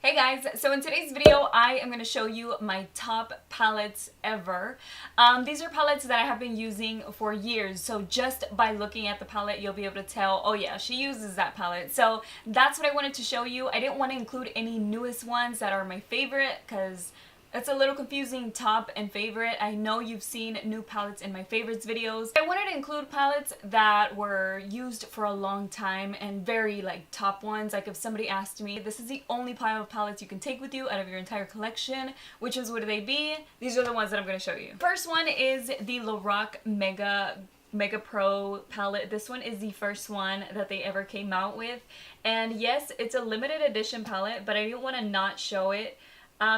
Hey guys, so in today's video I am going to show you my top palettes ever. These are palettes that I have been using for years, so just by looking at the palette you'll be able to tell, oh yeah, she uses that palette. So that's what I wanted to show you. I didn't want to include any newest ones that are my favorite because it's a little confusing, top and favorite. I know you've seen new palettes in my favorites videos. I wanted to include palettes that were used for a long time and very like top ones. Like if somebody asked me, this is the only pile of palettes you can take with you out of your entire collection, which is would they be? These are the ones that I'm going to show you. First one is the Lorac Mega Pro palette. This one is the first one that they ever came out with. And yes, it's a limited edition palette, but I didn't want to not show it.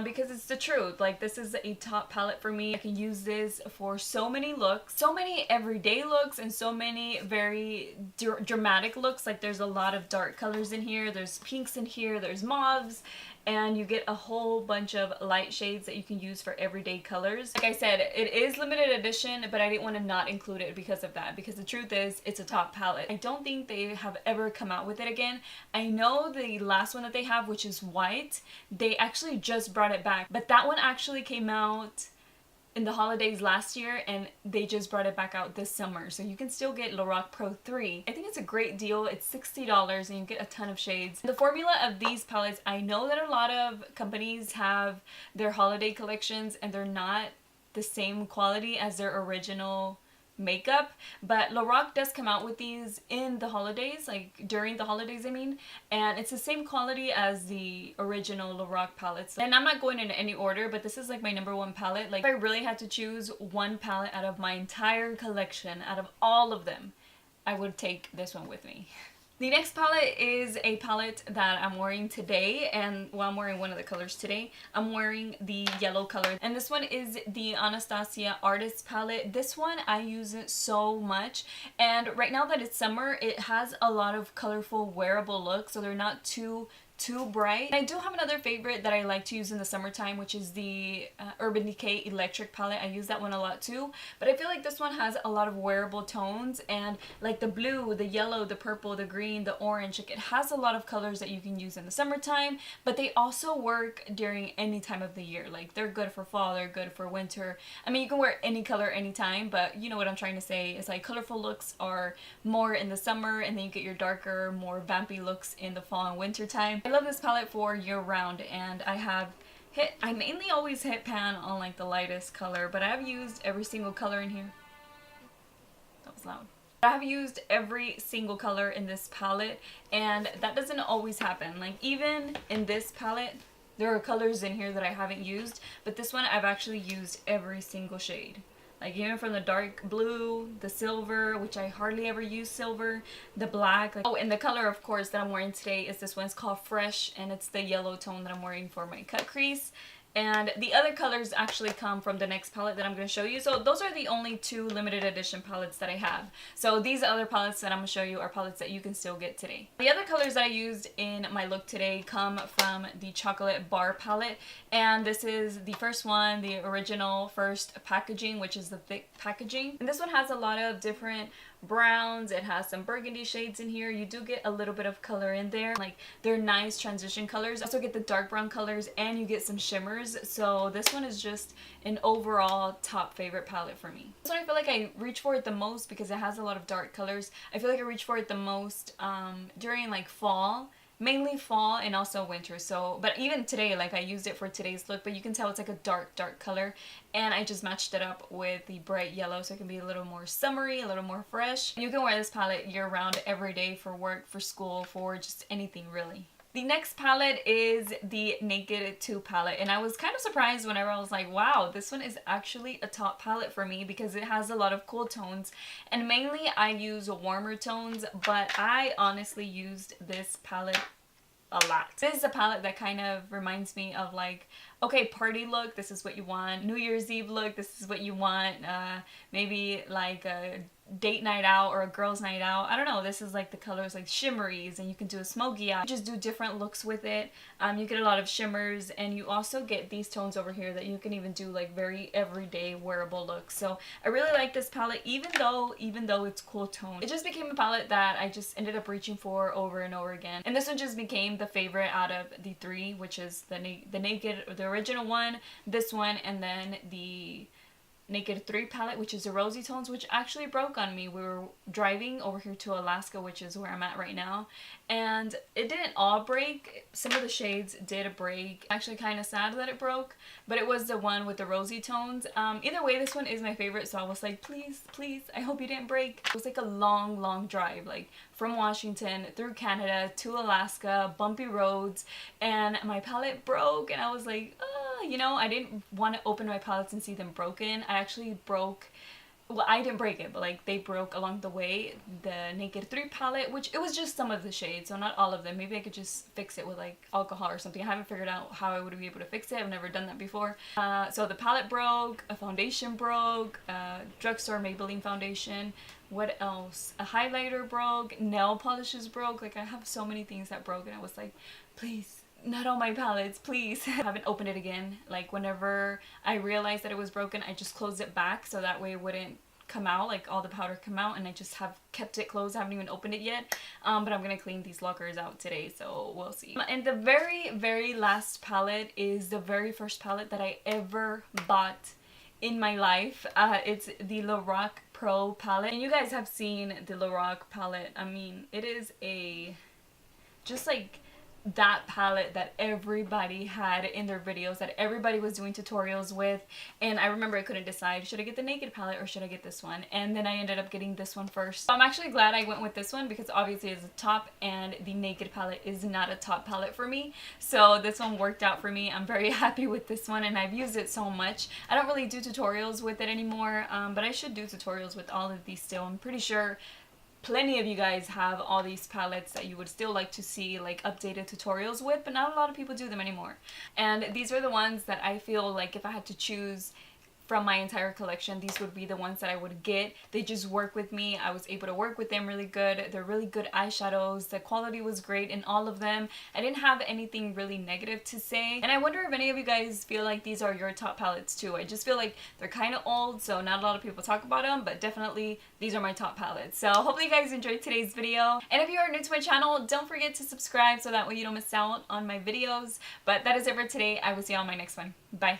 Because it's the truth. Like, this is a top palette for me. I can use this for so many looks, so many everyday looks, and so many very dramatic looks. Like, there's a lot of dark colors in here, there's pinks in here, there's mauves, and you get a whole bunch of light shades that you can use for everyday colors. Like I said, it is limited edition, but I didn't want to not include it because of that, because the truth is, it's a top palette. I don't think they have ever come out with it again. I know the last one that they have, which is white, they actually just brought it back, but that one actually came out in the holidays last year and they just brought it back out this summer, so you can still get Lorac Pro 3. I think it's a great deal. It's $60 and you get a ton of shades. The formula of these palettes, I know that a lot of companies have their holiday collections and they're not the same quality as their original makeup, but Lorac does come out with these in the holidays, like during the holidays I mean, and it's the same quality as the original Lorac palettes. And I'm not going in any order, but this is like my #1 palette. Like, if I really had to choose one palette out of my entire collection, out of all of them, I would take this one with me. The next palette is a palette that I'm wearing today, and well, I'm wearing one of the colors today. I'm wearing the yellow color, and this one is the Anastasia Artist palette. This one I use it so much, and right now that it's summer, it has a lot of colorful wearable looks, so they're not too bright. And I do have another favorite that I like to use in the summertime, which is the Urban Decay Electric palette. I use that one a lot too, but I feel like this one has a lot of wearable tones, and like the blue, the yellow, the purple, the green, the orange, like it has a lot of colors that you can use in the summertime, but they also work during any time of the year. Like, they're good for fall, they're good for winter. I mean, you can wear any color anytime, but you know what I'm trying to say. It's like colorful looks are more in the summer, and then you get your darker, more vampy looks in the fall and winter time. I love this palette for year-round, and I mainly always hit pan on like the lightest color, but I have used every single color in here. That was loud. I have used every single color in this palette, and that doesn't always happen. Like, even in this palette, there are colors in here that I haven't used, but this one I've actually used every single shade. Like, even from the dark blue, the silver, which I hardly ever use silver, the black. Like, oh, and the color, of course, that I'm wearing today is this one. It's called Fresh, and it's the yellow tone that I'm wearing for my cut crease. And the other colors actually come from the next palette that I'm going to show you. So those are the only two limited edition palettes that I have. So these other palettes that I'm going to show you are palettes that you can still get today. The other colors that I used in my look today come from the Chocolate Bar palette. And this is the first one, the original first packaging, which is the thick packaging. And this one has a lot of different browns. It has some burgundy shades in here. You do get a little bit of color in there. Like, they're nice transition colors. You also get the dark brown colors, and you get some shimmers. So this one is just an overall top favorite palette for me. This one I feel like I reach for it the most because it has a lot of dark colors. I feel like I reach for it the most during like fall. Mainly fall and also winter. So, but even today, like, I used it for today's look, but you can tell it's like a dark color, and I just matched it up with the bright yellow so it can be a little more summery, a little more fresh. You can wear this palette year-round, every day, for work, for school, for just anything really. The next palette is the Naked 2 palette, and I was kind of surprised whenever I was like, wow, this one is actually a top palette for me because it has a lot of cool tones, and mainly I use warmer tones, but I honestly used this palette a lot. This is a palette that kind of reminds me of like, okay, party look, this is what you want. New Year's Eve look, this is what you want. Maybe like a date night out or a girls night out. I don't know, this is like the colors like shimmeries, and you can do a smoky eye. You just do different looks with it. You get a lot of shimmers, and you also get these tones over here that you can even do like very everyday wearable looks. So I really like this palette, even though it's cool tone. It just became a palette that I just ended up reaching for over and over again, and this one just became the favorite out of the three, which is the Naked, the original one, this one, and then the Naked 3 palette, which is the rosy tones, which actually broke on me. We were driving over here to Alaska, which is where I'm at right now, and it didn't all break. Some of the shades did break. Actually kind of sad that it broke, but it was the one with the rosy tones. Either way, this one is my favorite, so I was like, please, please, I hope you didn't break. It was like a long drive, like from Washington through Canada to Alaska, bumpy roads, and my palette broke, and I was like, you know, I didn't want to open my palettes and see them broken. I actually broke, well, I didn't break it, but like they broke along the way, the Naked 3 palette, which it was just some of the shades, so not all of them. Maybe I could just fix it with like alcohol or something. I haven't figured out how I would be able to fix it. I've never done that before. So the palette broke, a foundation broke, drugstore Maybelline foundation. What else? A highlighter broke, nail polishes broke. Like I have so many things that broke, and I was like, please, not all my palettes, please. I haven't opened it again. Like whenever I realized that it was broken, I just closed it back so that way it wouldn't come out, like all the powder come out, and I just have kept it closed. I haven't even opened it yet, but I'm gonna clean these lockers out today, so we'll see. And the very last palette is the very first palette that I ever bought in my life. It's the Lorac Pro palette, and you guys have seen the Lorac palette. I mean, it is a just like that palette that everybody had in their videos, that everybody was doing tutorials with, and I remember I couldn't decide, should I get the Naked palette or should I get this one, and then I ended up getting this one first. So I'm actually glad I went with this one because obviously it's a top, and the Naked palette is not a top palette for me, so this one worked out for me. I'm very happy with this one, and I've used it so much. I don't really do tutorials with it anymore, but I should do tutorials with all of these still. I'm pretty sure plenty of you guys have all these palettes that you would still like to see like updated tutorials with, but not a lot of people do them anymore. And these are the ones that I feel like if I had to choose from my entire collection, these would be the ones that I would get. They just work with me. I was able to work with them really good. They're really good eyeshadows. The quality was great in all of them. I didn't have anything really negative to say. And I wonder if any of you guys feel like these are your top palettes too. I just feel like they're kind of old, so not a lot of people talk about them, but definitely these are my top palettes. So hopefully you guys enjoyed today's video. And if you are new to my channel, don't forget to subscribe so that way you don't miss out on my videos. But that is it for today. I will see you on my next one. Bye.